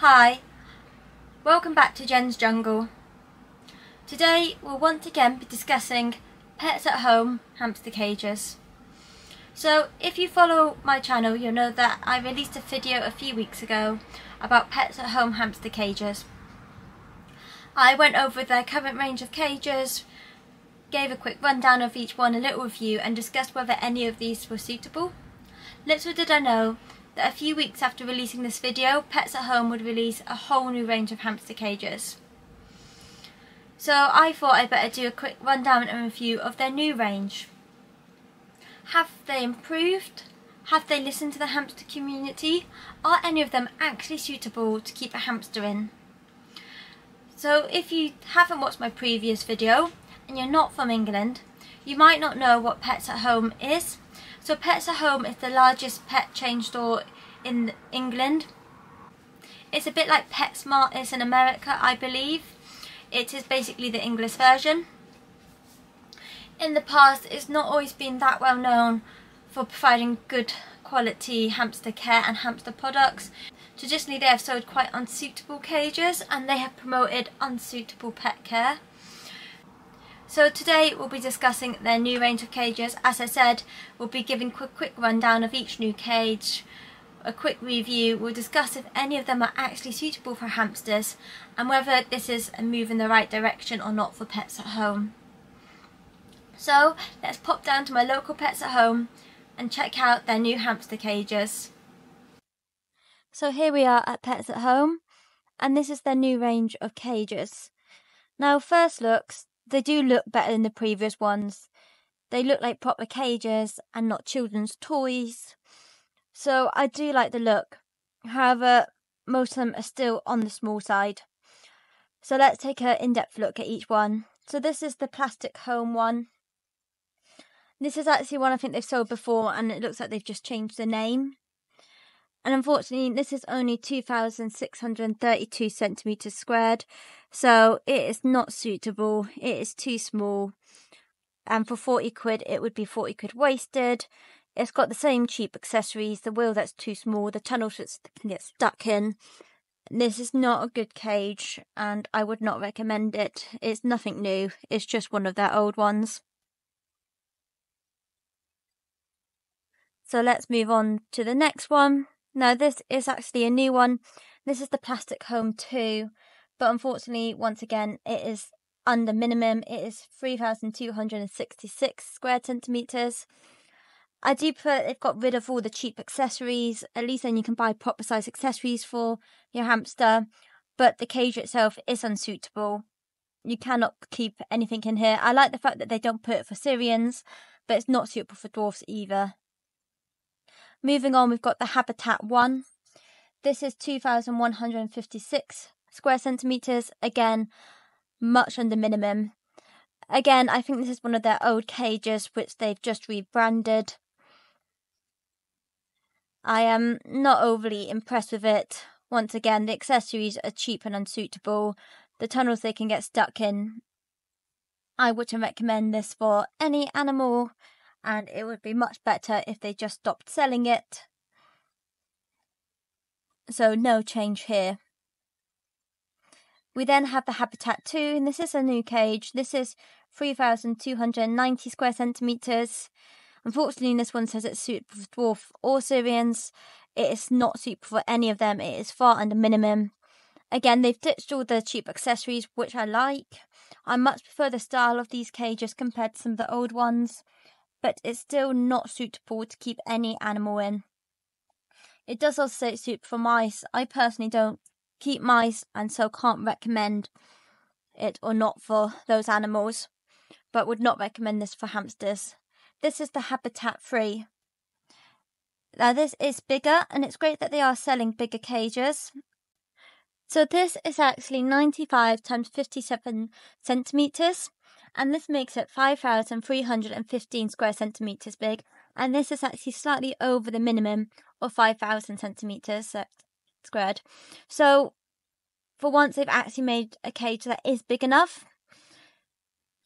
Hi, welcome back to Jen's Jungle. Today we'll once again be discussing pets at home hamster cages. So if you follow my channel, you'll know that I released a video a few weeks ago about pets at home hamster cages. I went over their current range of cages, gave a quick rundown of each one, a little review, and discussed whether any of these were suitable. Little did I know that a few weeks after releasing this video, Pets at Home would release a whole new range of hamster cages. So I thought I'd better do a quick rundown and review of their new range. Have they improved? Have they listened to the hamster community? Are any of them actually suitable to keep a hamster in? So if you haven't watched my previous video and you're not from England, you might not know what Pets at Home is. So Pets at Home is the largest pet chain store in England. It's a bit like PetSmart is in America, I believe. It is basically the English version. In the past, it's not always been that well known for providing good quality hamster care and hamster products. Traditionally, they have sold quite unsuitable cages and they have promoted unsuitable pet care. So today we'll be discussing their new range of cages. As I said, we'll be giving a quick rundown of each new cage, a quick review. We'll discuss if any of them are actually suitable for hamsters and whether this is a move in the right direction or not for Pets at Home. So let's pop down to my local Pets at Home and check out their new hamster cages. So here we are at Pets at Home, and this is their new range of cages. Now, first looks, they do look better than the previous ones. They look like proper cages and not children's toys. So I do like the look. However, most of them are still on the small side. So let's take an in-depth look at each one. So this is the plastic home one. This is actually one I think they've sold before, and it looks like they've just changed the name. And unfortunately, this is only 2,632 centimetres squared, so it is not suitable. It is too small, and for 40 quid, it would be 40 quid wasted. It's got the same cheap accessories, the wheel that's too small, the tunnel that can get stuck in. This is not a good cage, and I would not recommend it. It's nothing new, it's just one of their old ones. So let's move on to the next one. Now this is actually a new one. This is the Plastic Home 2, but unfortunately, once again, it is under minimum. It is 3,266 square centimetres. I do prefer they've got rid of all the cheap accessories. At least then you can buy proper size accessories for your hamster, but the cage itself is unsuitable. You cannot keep anything in here. I like the fact that they don't put it for Syrians, but it's not suitable for dwarfs either. Moving on, we've got the Habitat 1. This is 2,156 square centimetres. Again, much under minimum. Again, I think this is one of their old cages, which they've just rebranded. I am not overly impressed with it. Once again, the accessories are cheap and unsuitable. The tunnels they can get stuck in. I wouldn't recommend this for any animal, and it would be much better if they just stopped selling it. So no change here. We then have the Habitat 2, and this is a new cage. This is 3,290 square centimetres. Unfortunately, this one says it's suitable for dwarf or Syrians. It is not suitable for any of them. It is far under minimum. Again, they've ditched all the cheap accessories, which I like. I much prefer the style of these cages compared to some of the old ones, but it's still not suitable to keep any animal in. It does also say it's suitable for mice. I personally don't keep mice and so can't recommend it or not for those animals, but would not recommend this for hamsters. This is the Habitat 3. Now this is bigger, and it's great that they are selling bigger cages. So this is actually 95 times 57 centimetres, and this makes it 5,315 square centimetres big, and this is actually slightly over the minimum of 5,000 centimetres squared. So for once, they've actually made a cage that is big enough.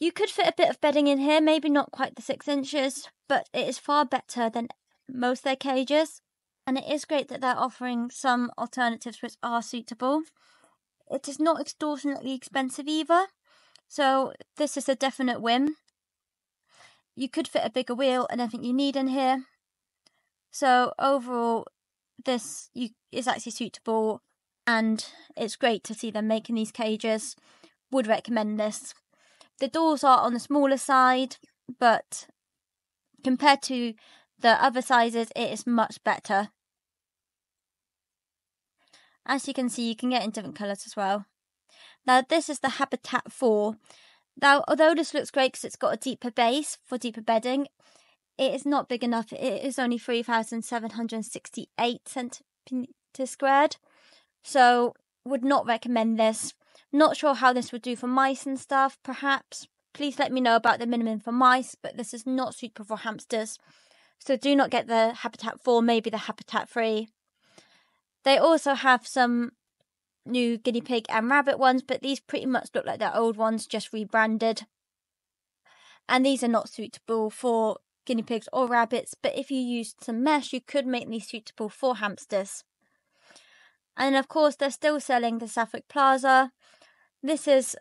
You could fit a bit of bedding in here, maybe not quite the 6 inches, but it is far better than most of their cages. and it is great that they're offering some alternatives which are suitable. It is not extortionately expensive either, so this is a definite win. You could fit a bigger wheel and everything you need in here. So overall, this is actually suitable, and it's great to see them making these cages. Would recommend this. The doors are on the smaller side, but compared to the other sizes, it is much better. As you can see, you can get in different colours as well. Now this is the Habitat 4. Now, although this looks great because it's got a deeper base for deeper bedding, it is not big enough. It is only 3,768 centimetres squared. So, would not recommend this. Not sure how this would do for mice and stuff, perhaps. Please let me know about the minimum for mice, but this is not suitable for hamsters. So do not get the Habitat 4, maybe the Habitat 3. They also have some new guinea pig and rabbit ones, but these pretty much look like their old ones, just rebranded. And these are not suitable for guinea pigs or rabbits, but if you used some mesh, you could make these suitable for hamsters. And of course, they're still selling the Suffolk Plaza. This is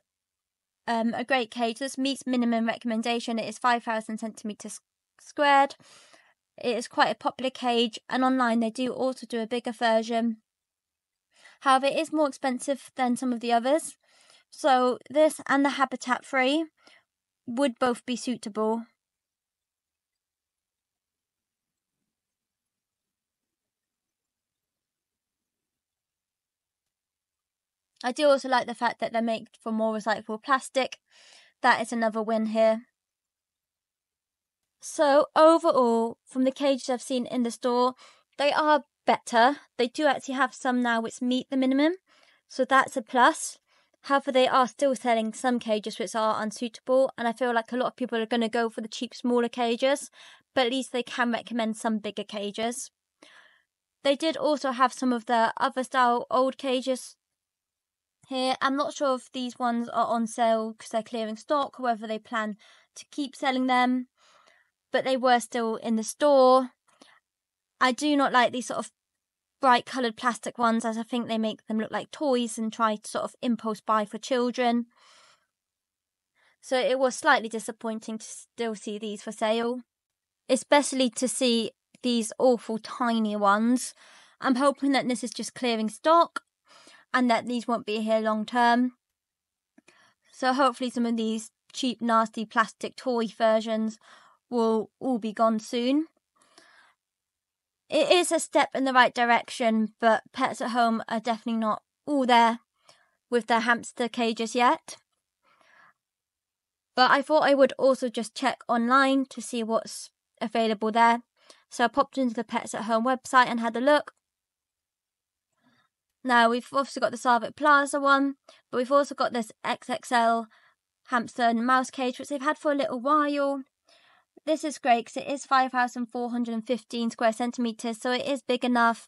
a great cage. This meets minimum recommendation. It is 5,000 centimetres squared. It is quite a popular cage, and online they do also do a bigger version. However, it is more expensive than some of the others. So this and the Habitat 3 would both be suitable. I do also like the fact that they're made from more recyclable plastic. That is another win here. So overall, from the cages I've seen in the store, they are better. They do actually have some now which meet the minimum, so that's a plus. However, they are still selling some cages which are unsuitable, and I feel like a lot of people are going to go for the cheap, smaller cages, but at least they can recommend some bigger cages. They did also have some of the other style old cages here. I'm not sure if these ones are on sale because they're clearing stock, or whether they plan to keep selling them, but they were still in the store. I do not like these sort of bright coloured plastic ones, as I think they make them look like toys and try to sort of impulse buy for children. So it was slightly disappointing to still see these for sale, especially to see these awful tiny ones. I'm hoping that this is just clearing stock and that these won't be here long term. So hopefully some of these cheap, nasty plastic toy versions will all be gone soon. It is a step in the right direction, but Pets at Home are definitely not all there with their hamster cages yet. But I thought I would also just check online to see what's available there. So I popped into the Pets at Home website and had a look. Now we've also got the Suffolk Plaza one, but we've also got this XXL hamster and mouse cage, which they've had for a little while. This is great because it is 5,415 square centimetres, so it is big enough.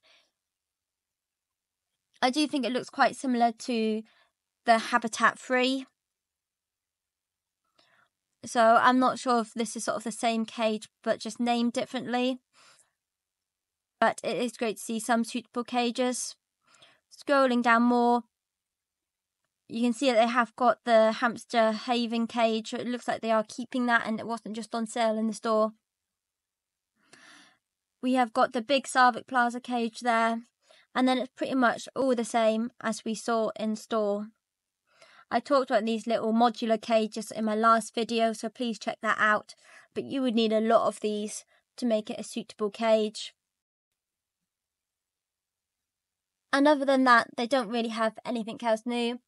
I do think it looks quite similar to the Habitat 3. So I'm not sure if this is sort of the same cage but just named differently. But it is great to see some suitable cages. Scrolling down more, you can see that they have got the hamster haven cage. It looks like they are keeping that and it wasn't just on sale in the store. We have got the big Suffolk Plaza cage there, and then it's pretty much all the same as we saw in store. I talked about these little modular cages in my last video, so please check that out. But you would need a lot of these to make it a suitable cage. And other than that, they don't really have anything else new.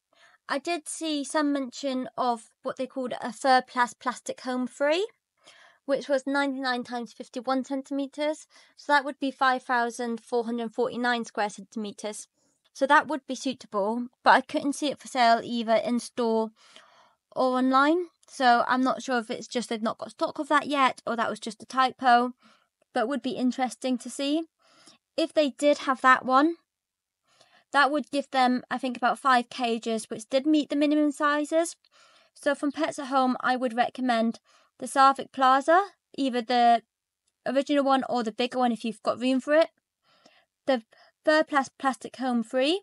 I did see some mention of what they called a third class plastic home free, which was 99 times 51 centimetres. So that would be 5,449 square centimetres. So that would be suitable, but I couldn't see it for sale either in store or online. So I'm not sure if it's just they've not got stock of that yet, or that was just a typo, but would be interesting to see. If they did have that one, that would give them, I think, about 5 cages, which did meet the minimum sizes. So from Pets at Home, I would recommend the Suffolk Plaza, either the original one or the bigger one if you've got room for it. the third plastic home free,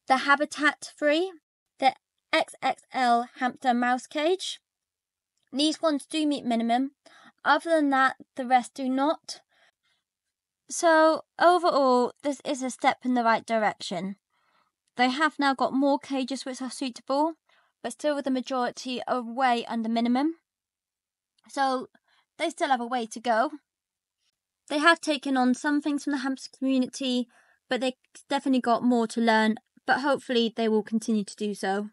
the habitat free, the XXL hamster mouse cage. These ones do meet minimum. Other than that, the rest do not. So overall, this is a step in the right direction. They have now got more cages which are suitable, but still the majority are way under minimum. So they still have a way to go. They have taken on some things from the hamster community, but they've definitely got more to learn, but hopefully they will continue to do so.